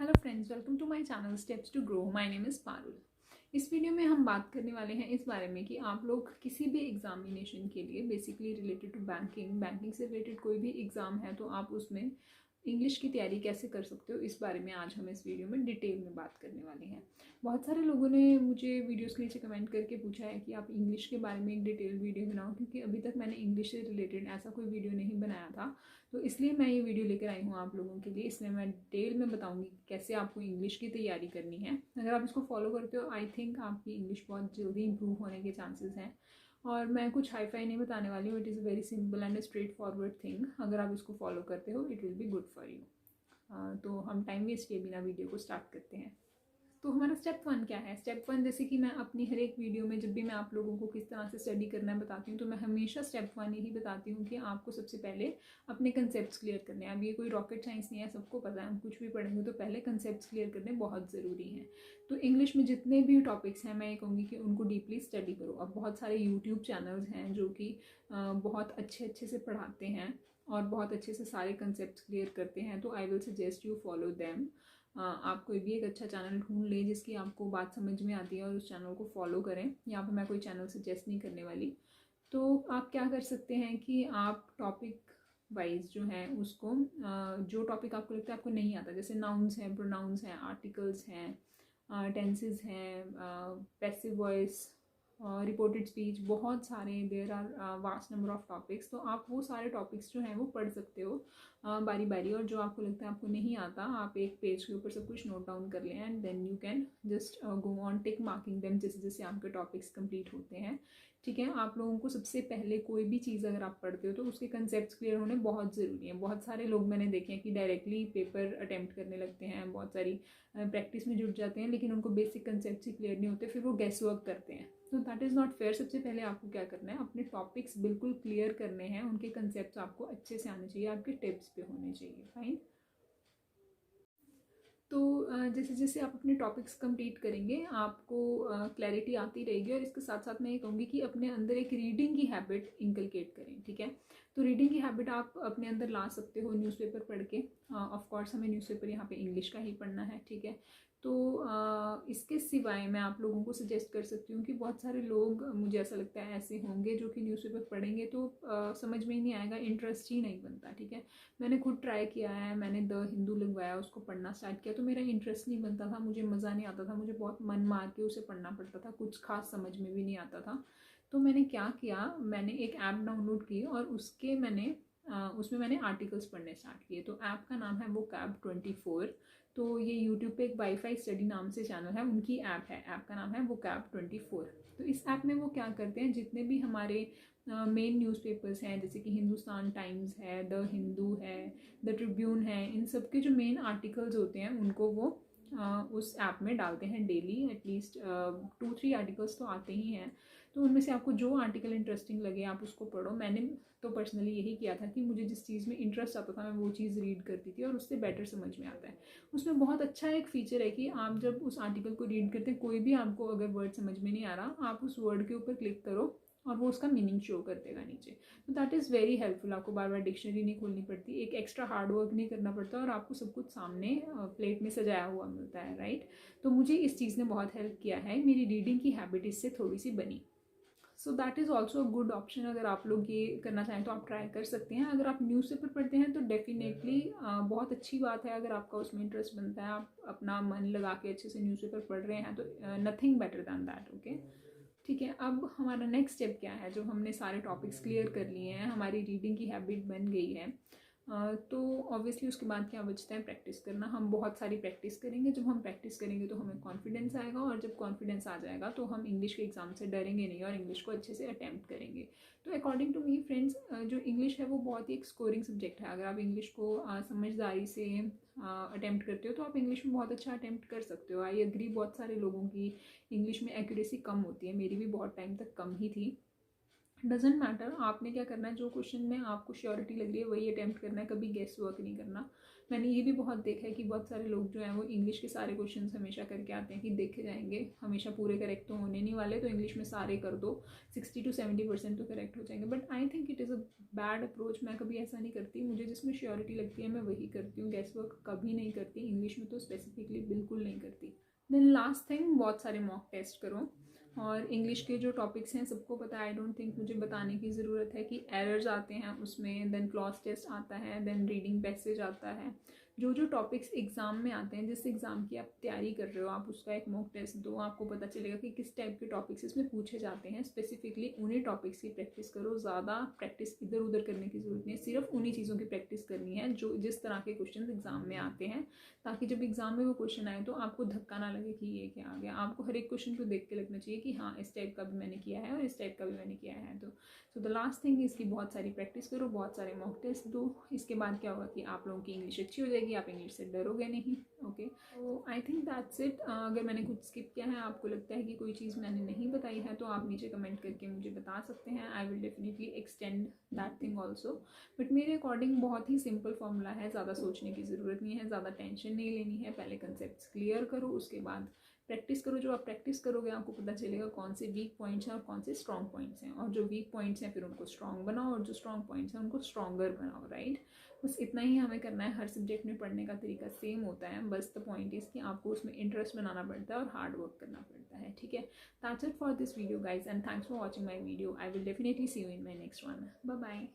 Hello friends, welcome to my channel steps to grow. My name is Parul. इस video में हम बात करने वाले हैं इस बारे में कि आप लोग किसी भी एग्जामिनेशन के लिए बेसिकली रिलेटेड टू बैंकिंग से रिलेटेड कोई भी एग्ज़ाम है तो आप उसमें इंग्लिश की तैयारी कैसे कर सकते हो, इस बारे में आज हम इस वीडियो में डिटेल में बात करने वाले हैं। बहुत सारे लोगों ने मुझे वीडियोस के नीचे कमेंट करके पूछा है कि आप इंग्लिश के बारे में एक डिटेल वीडियो बनाओ, क्योंकि अभी तक मैंने इंग्लिश से रिलेटेड ऐसा कोई वीडियो नहीं बनाया था। तो इसलिए मैं ये वीडियो लेकर आई हूँ आप लोगों के लिए। इसमें मैं डिटेल में बताऊँगी कैसे आपको इंग्लिश की तैयारी करनी है। अगर आप इसको फॉलो करते हो, आई थिंक आपकी इंग्लिश बहुत जल्दी इंप्रूव होने के चांसेस हैं। और मैं कुछ हाई फाई नहीं बताने वाली हूँ। It is a very simple and straight forward thing. अगर आप इसको फॉलो करते हो, it will be good for you. तो हम टाइम वेस्ट किए बिना वीडियो को स्टार्ट करते हैं। तो हमारा स्टेप 1 क्या है? स्टेप 1, जैसे कि मैं अपनी हर एक वीडियो में जब भी मैं आप लोगों को किस तरह से स्टडी करना है बताती हूँ, तो मैं हमेशा स्टेप 1 यही बताती हूँ कि आपको सबसे पहले अपने कंसेप्ट क्लियर करने हैं। अब ये कोई रॉकेट साइंस नहीं है, सबको पता है। हम कुछ भी पढ़ेंगे तो पहले कंसेप्ट क्लियर करने बहुत ज़रूरी हैं। तो इंग्लिश में जितने भी टॉपिक्स हैं, मैं ये कहूँगी कि उनको डीपली स्टडी करो। अब बहुत सारे यूट्यूब चैनल्स हैं जो कि बहुत अच्छे अच्छे से पढ़ाते हैं और बहुत अच्छे से सारे कंसेप्ट क्लियर करते हैं। तो I will suggest you follow them. आप कोई भी एक अच्छा चैनल ढूंढ लें जिसकी आपको बात समझ में आती है और उस चैनल को फॉलो करें। यहाँ पे मैं कोई चैनल सजेस्ट नहीं करने वाली। तो आप क्या कर सकते हैं कि आप टॉपिक वाइज जो है उसको, जो टॉपिक आपको लगता है आपको नहीं आता, जैसे नाउन्स हैं, प्रोनाउंस हैं, आर्टिकल्स हैं, टेंसेस हैं, पैसिव वॉइस, रिपोर्टेड स्पीच, बहुत सारे there are vast number of topics. तो आप वो सारे टॉपिक्स जो हैं वो पढ़ सकते हो बारी बारी। और जो आपको लगता है आपको नहीं आता, आप एक पेज के ऊपर सब कुछ नोट डाउन कर लें and then you can just go on tick marking them जैसे जैसे आपके टॉपिक्स कंप्लीट होते हैं। ठीक है, आप लोगों को सबसे पहले कोई भी चीज़ अगर आप पढ़ते हो तो उसके कंसेप्ट क्लियर होने बहुत ज़रूरी है। बहुत सारे लोग मैंने देखे हैं कि डायरेक्टली पेपर अटेम्प्ट करने लगते हैं, बहुत सारी प्रैक्टिस में जुट जाते हैं, लेकिन उनको बेसिक कंसेप्ट ही क्लियर नहीं होते, फिर वो गेस वर्क करते हैं। तो दैट इज़ नॉट फेयर। सबसे पहले आपको क्या करना है, अपने टॉपिक्स बिल्कुल क्लियर करने हैं, उनके कंसेप्ट आपको अच्छे से आने चाहिए, आपके टिप्स पे होने चाहिए। फाइन। तो जैसे जैसे आप अपने टॉपिक्स कंप्लीट करेंगे आपको क्लैरिटी आती रहेगी। और इसके साथ साथ मैं ये कहूँगी कि अपने अंदर एक रीडिंग की हैबिट इंकलकेट करें। ठीक है, तो रीडिंग की हैबिट आप अपने अंदर ला सकते हो न्यूज़पेपर पढ़ के। ऑफ कोर्स हमें न्यूज़पेपर यहाँ पे इंग्लिश का ही पढ़ना है। ठीक है, तो इसके सिवाय मैं आप लोगों को सजेस्ट कर सकती हूँ कि बहुत सारे लोग, मुझे ऐसा लगता है, ऐसे होंगे जो कि न्यूज़पेपर पढ़ेंगे तो समझ में ही नहीं आएगा, इंटरेस्ट ही नहीं बनता। ठीक है, मैंने खुद ट्राई किया है, मैंने द हिंदू लगवाया, उसको पढ़ना स्टार्ट किया तो मेरा इंटरेस्ट नहीं बनता था, मुझे मज़ा नहीं आता था, मुझे बहुत मन मार के उसे पढ़ना पड़ता था, कुछ खास समझ में भी नहीं आता था। तो मैंने क्या किया, मैंने एक ऐप डाउनलोड की और उसमें मैंने आर्टिकल्स पढ़ने स्टार्ट किए। तो ऐप का नाम है vocab24। तो ये यूट्यूब पे एक वाईफाई स्टडी नाम से चैनल है, उनकी ऐप है, ऐप का नाम है vocab24। तो इस ऐप में वो क्या करते हैं, जितने भी हमारे मेन न्यूज़पेपर्स हैं, जैसे कि हिंदुस्तान टाइम्स है, द हिंदू है, द ट्रिब्यून है, इन सब के जो मेन आर्टिकल्स होते हैं उनको वो उस ऐप में डालते हैं डेली। एटलीस्ट 2-3 आर्टिकल्स तो आते ही हैं। तो उनमें से आपको जो आर्टिकल इंटरेस्टिंग लगे आप उसको पढ़ो। मैंने तो पर्सनली यही किया था कि मुझे जिस चीज़ में इंटरेस्ट आता था मैं वो चीज़ रीड करती थी और उससे बेटर समझ में आता है। उसमें बहुत अच्छा एक फ़ीचर है कि आप जब उस आर्टिकल को रीड करते हैं, कोई भी आपको अगर वर्ड समझ में नहीं आ रहा, आप उस वर्ड के ऊपर क्लिक करो और वो उसका मीनिंग शो कर देगा नीचे। तो दैट इज़ वेरी हेल्पफुल। आपको बार बार डिक्शनरी नहीं खोलनी पड़ती, एक एक्स्ट्रा हार्ड वर्क नहीं करना पड़ता और आपको सब कुछ सामने प्लेट में सजाया हुआ मिलता है। राइट, तो मुझे इस चीज़ ने बहुत हेल्प किया है, मेरी रीडिंग की हैबिट इससे थोड़ी सी बनी। So that is also a good option. अगर आप लोग ये करना चाहें तो आप ट्राई कर सकते हैं। अगर आप न्यूज़पेपर पढ़ते हैं तो डेफिनेटली बहुत अच्छी बात है, अगर आपका उसमें इंटरेस्ट बनता है, आप अपना मन लगा के अच्छे से न्यूज़पेपर पढ़ रहे हैं, तो nothing better than that. Okay, ठीक है, अब हमारा नेक्स्ट स्टेप क्या है? जो हमने सारे टॉपिक्स क्लियर कर लिए हैं, हमारी रीडिंग की हैबिट बन गई है, तो ऑब्वियसली उसके बाद क्या बचता है? प्रैक्टिस करना। हम बहुत सारी प्रैक्टिस करेंगे। जब हम प्रैक्टिस करेंगे तो हमें कॉन्फिडेंस आएगा और जब कॉन्फिडेंस आ जाएगा तो हम इंग्लिश के एग्ज़ाम से डरेंगे नहीं और इंग्लिश को अच्छे से अटैम्प्ट करेंगे। तो अकॉर्डिंग टू मी फ्रेंड्स, जो इंग्लिश है वो बहुत ही एक स्कोरिंग सब्जेक्ट है। अगर आप इंग्लिश को समझदारी से अटैम्प्ट करते हो तो आप इंग्लिश में बहुत अच्छा अटैम्प्ट कर सकते हो। आई एग्री, बहुत सारे लोगों की इंग्लिश में एक्यूरेसी कम होती है, मेरी भी बहुत टाइम तक कम ही थी। डजेंट मैटर, आपने क्या करना है, जो क्वेश्चन में आपको श्योरिटी लग रही है वही अटैम्प्ट करना है, कभी गेस वर्क नहीं करना। मैंने ये भी बहुत देखा है कि बहुत सारे लोग जो हैं वो इंग्लिश के सारे क्वेश्चन हमेशा करके आते हैं कि देखे जाएंगे, हमेशा पूरे करेक्ट तो होने नहीं वाले, तो इंग्लिश में सारे कर दो, 60 to 70% तो करेक्ट हो जाएंगे। But I think it is a bad approach. मैं कभी ऐसा नहीं करती, मुझे जिसमें श्योरिटी लगती है मैं वही करती हूँ, गेस वर्क कभी नहीं करती, इंग्लिश में तो स्पेसिफिकली बिल्कुल नहीं करती। देन लास्ट थिंग, बहुत सारे मॉक टेस्ट करो। और इंग्लिश के जो टॉपिक्स हैं सबको पता है, आई डोंट थिंक मुझे बताने की ज़रूरत है कि एरर्स आते हैं उसमें, देन क्लॉज टेस्ट आता है, देन रीडिंग पैसेज आता है। जो जो टॉपिक्स एग्ज़ाम में आते हैं, जिस एग्ज़ाम की आप तैयारी कर रहे हो, आप उसका एक मॉक टेस्ट दो, आपको पता चलेगा कि किस टाइप के टॉपिक्स इसमें पूछे जाते हैं। स्पेसिफिकली उन्हीं टॉपिक्स की प्रैक्टिस करो, ज़्यादा प्रैक्टिस इधर उधर करने की ज़रूरत नहीं है, सिर्फ उन्हीं चीज़ों की प्रैक्टिस करनी है जो जिस तरह के क्वेश्चन एग्ज़ाम में आते हैं, ताकि जब एग्ज़ाम में वो क्वेश्चन आए तो आपको धक्का ना लगे कि ये क्या आ गया। आपको हर एक क्वेश्चन को देख के लगना चाहिए कि हाँ इस टाइप का भी मैंने किया है और इस टाइप का भी मैंने किया है। तो द लास्ट थिंग, इसकी बहुत सारी प्रैक्टिस करो, बहुत सारे मॉक टेस्ट दो। इसके बाद क्या होगा कि आप लोगों की इंग्लिश अच्छी हो जाएगी, आप इंग्लिश से डरोगे नहीं। ओके, तो आई थिंक दैट्स इट। अगर मैंने कुछ स्किप किया है, आपको लगता है कि कोई चीज़ मैंने नहीं बताई है, तो आप नीचे कमेंट करके मुझे बता सकते हैं। आई will definitely extend that thing also. But मेरे अकॉर्डिंग बहुत ही सिंपल फॉर्मूला है, ज़्यादा सोचने की ज़रूरत नहीं है, ज़्यादा टेंशन नहीं लेनी है। पहले कंसेप्ट क्लियर करो, उसके बाद प्रैक्टिस करो। जो आप प्रैक्टिस करोगे आपको पता चलेगा कौन से वीक पॉइंट्स हैं और कौन से स्ट्रॉन्ग पॉइंट्स हैं, और जो वीक पॉइंट्स हैं फिर उनको स्ट्रॉन्ग बनाओ, और जो स्ट्रॉन्ग पॉइंट्स हैं उनको स्ट्रॉन्गर बनाओ, राइट। बस इतना ही हमें करना है। हर सब्जेक्ट में पढ़ने का तरीका सेम होता है, बस द पॉइंट इज़ कि आपको उसमें इंटरेस्ट बनाना पड़ता है और हार्ड वर्क करना पड़ता है, ठीक है। That's it for this video guys, and thanks for watching my video. I will definitely see you in my next one. Bye bye.